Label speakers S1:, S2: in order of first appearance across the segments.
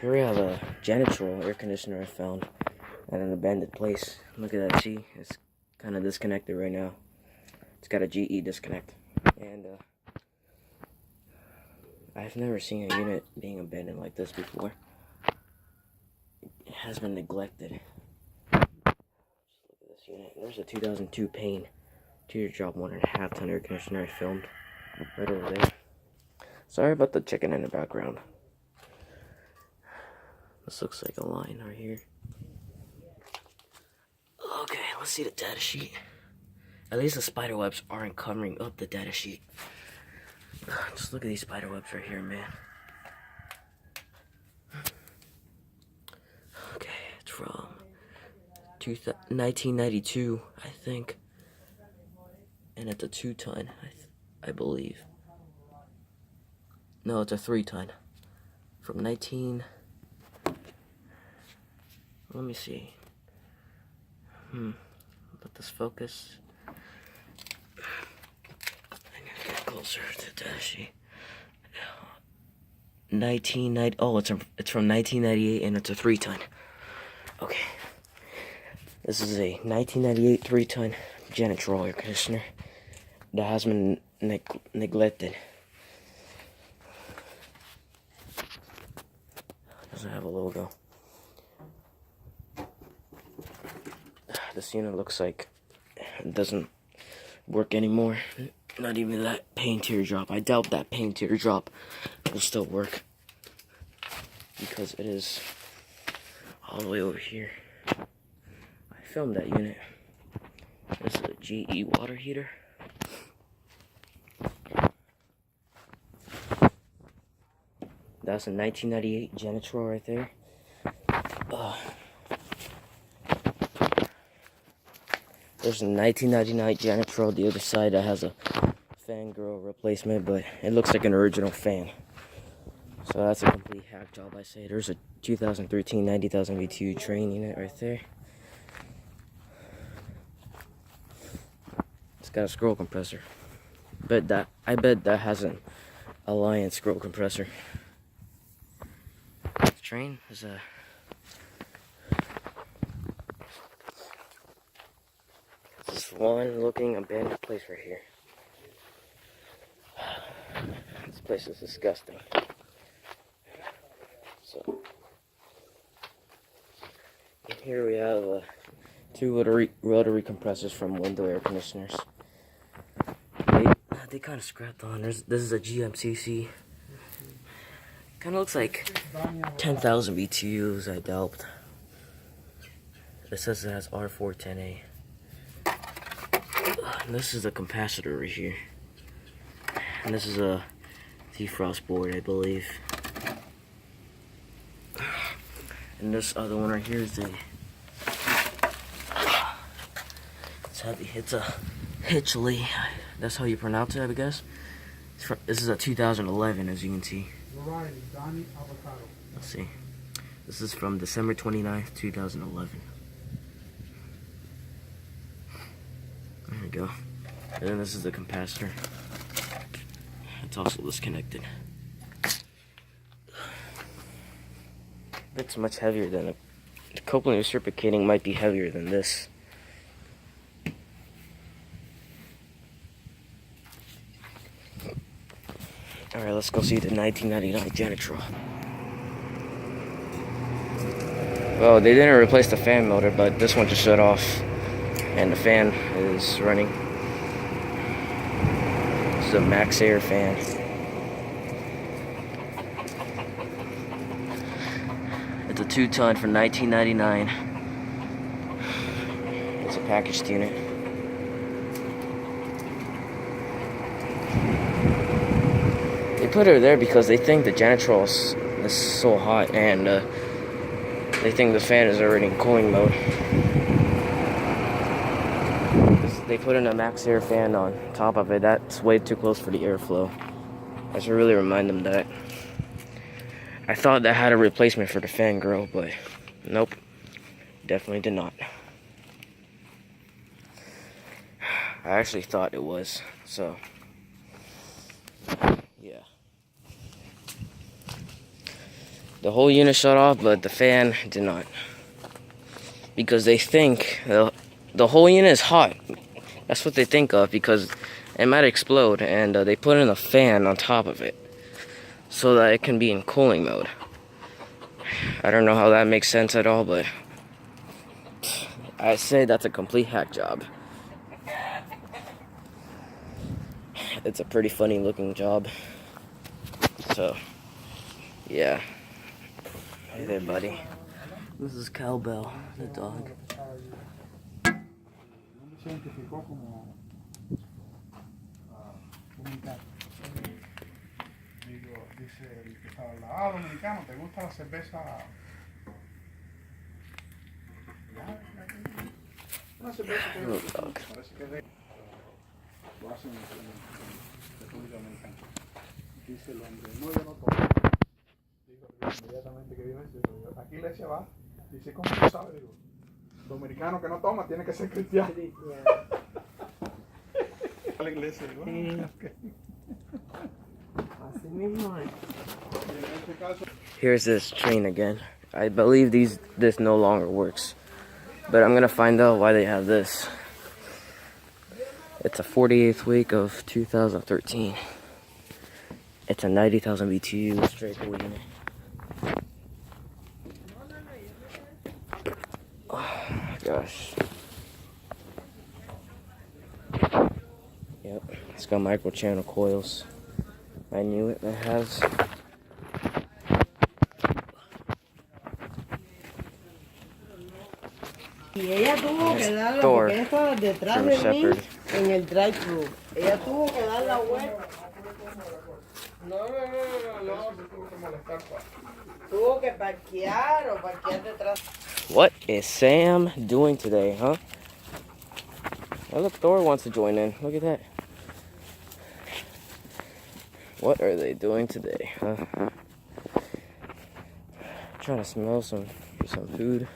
S1: Here we have a Janitrol air conditioner I found at an abandoned place. Look at that, see? It's kind of disconnected right now. It's got a GE disconnect. And I've never seen a unit being abandoned like this before. It has been neglected. Just look at this unit. There's a 2002 Payne teardrop 1.5 ton air conditioner I filmed right over there. Sorry about the chicken in the background. This looks like a line right here. Okay, let's see the data sheet. At least the spider webs aren't covering up the data sheet. Just look at these spider webs right here, man. Okay, it's from 1992, I think. And it's a 2 ton, I believe. No, it's a 3 ton. From let me see. Let this focus. I gotta get closer to the data sheet. 1990. Oh, it's from 1998, and it's a 3 ton. Okay. This is a 1998 3 ton Janitrol air conditioner that has been neglected. Doesn't have a logo. This unit looks like it doesn't work anymore. Not even that Payne teardrop. I doubt that Payne teardrop will still work because it is all the way over here. I filmed that unit. This is a GE water heater. That's a 1998 Janitrol right there. There's a 1999 Janitrol the other side that has a fan grill replacement, but it looks like an original fan. So that's a complete hack job, I say. There's a 2013 90,000 BTU train unit right there. It's got a scroll compressor. I bet that has an Alliance scroll compressor. The train is a this one looking abandoned place right here. This place is disgusting. So here we have 2 rotary compressors from window air conditioners. They kind of scrapped on. This is a GMCC. Kind of looks like 10,000 BTUs, I doubt. It says it has R410A. And this is a capacitor right here. And this is a defrost board, I believe. And this other one right here is it's heavy. It's a Hitchley. That's how you pronounce it, I guess. This is a 2011, as you can see. Let's see. This is from December 29th, 2011. There we go. And then this is the capacitor. It's also disconnected. It's much heavier than the coupling reciprocating might be heavier than this. Alright, let's go see the 1999 Janitrol. Well, they didn't replace the fan motor, but this one just shut off. And the fan is running. This is a Max Air fan. It's a 2 ton from 1999. It's a packaged unit. They put her there because they think the Janitrol is so hot, and they think the fan is already in cooling mode. They put in a Max Air fan on top of it. That's way too close for the airflow. I should really remind them that. I thought that had a replacement for the fan grill, but nope. Definitely did not. I actually thought it was, so yeah. The whole unit shut off, but the fan did not. Because they think the whole unit is hot. That's what they think of, because it might explode, and they put in a fan on top of it so that it can be in cooling mode. I don't know how that makes sense at all, but I say that's a complete hack job. It's a pretty funny looking job. So, yeah. Hey there, buddy. This is Cowbell, the dog. Little dog.
S2: Dice el hombre, no, yo no tomo. Digo, inmediatamente que dijo eso, digo, aquí la iglesia va. Dice, ¿cómo tú sabes? Digo, dominicano que no toma tiene que ser cristiano. A la iglesia, digo, okay.
S3: Así mismo es.
S1: Here's this train again. I believe this no longer works, but I'm gonna find out why they have this. It's a 48th week of 2013. It's a 90,000 BTU straight cool unit. Oh my gosh. Yep, it's got micro channel coils. I knew it. It has.
S3: Y ella tuvo que darla, porque ella estaba detrás de mí en el drive-thru. Ella tuvo que dar la vuelta. No. Tuvo que parquear o parquear detrás.
S1: What is Sam doing today, huh? Oh, look, Thor wants to join in. Look at that. What are they doing today, huh? Trying to smell some food.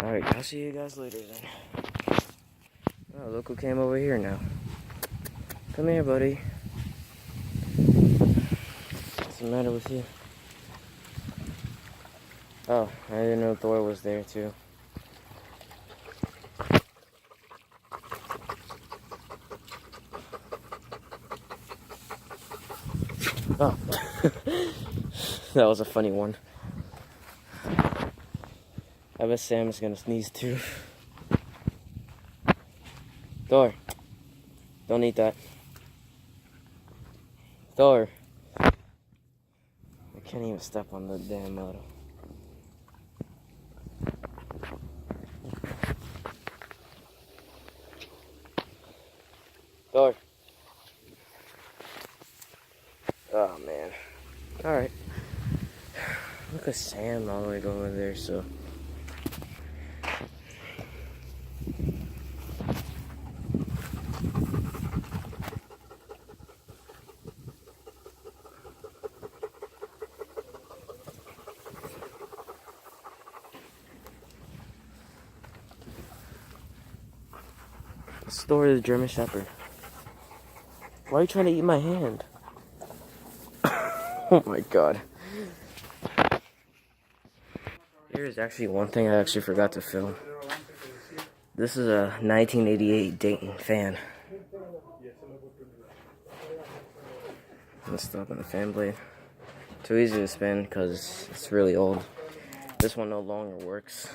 S1: Alright, I'll see you guys later then. Oh, look who came over here now. Come here, buddy. What's the matter with you? Oh, I didn't know Thor was there too. Oh. That was a funny one. I bet Sam is gonna sneeze too. Thor, don't eat that. Thor. I can't even step on the damn model. Thor. Oh man. Alright. Look at Sam all the way going there, so. Story of the German Shepherd. Why are you trying to eat my hand? Oh my god. Here's actually one thing I actually forgot to film. This is a 1988 Dayton fan. Let's stop on the fan blade. Too easy to spin because it's really old. This one no longer works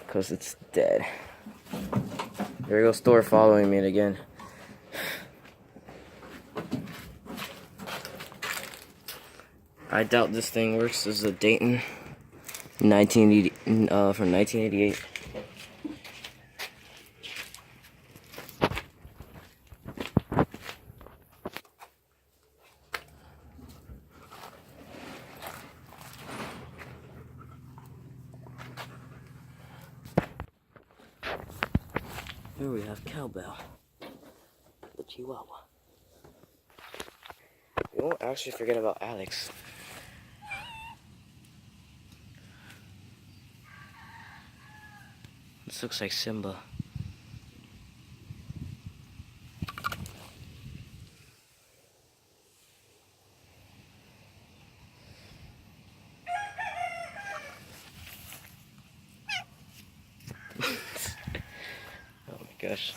S1: because it's dead. There goes Thor following me again. I doubt this thing works. This is a Dayton 1980 from 1988. Here we have Cowbell, the Chihuahua. We won't actually forget about Alex. This looks like Simba. guess.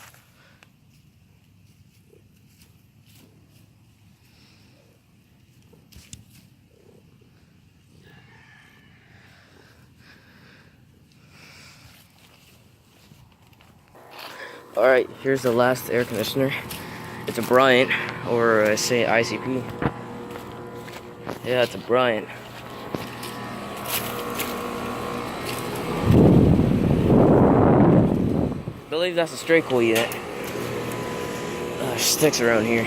S1: Alright, here's the last air conditioner. It's a Bryant, or I say ICP. Yeah, it's a Bryant. I believe that's a straight cool unit. Sticks around here.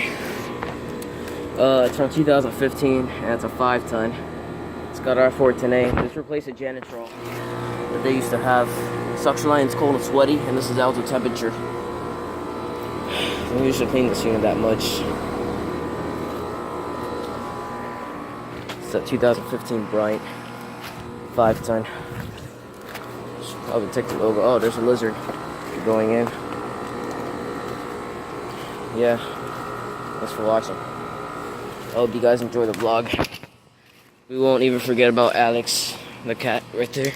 S1: It's from 2015, and it's a 5-ton. It's got R410A. This replaced a Janitrol that they used to have. Suction line's cold and sweaty, and this is outdoor temperature. Don't usually clean this unit that much. It's a 2015 Bryant 5-ton. Should probably take the logo. Oh, there's a lizard going in. Yeah. Thanks for watching. I hope you guys enjoy the vlog. We won't even forget about Alex, the cat, right there.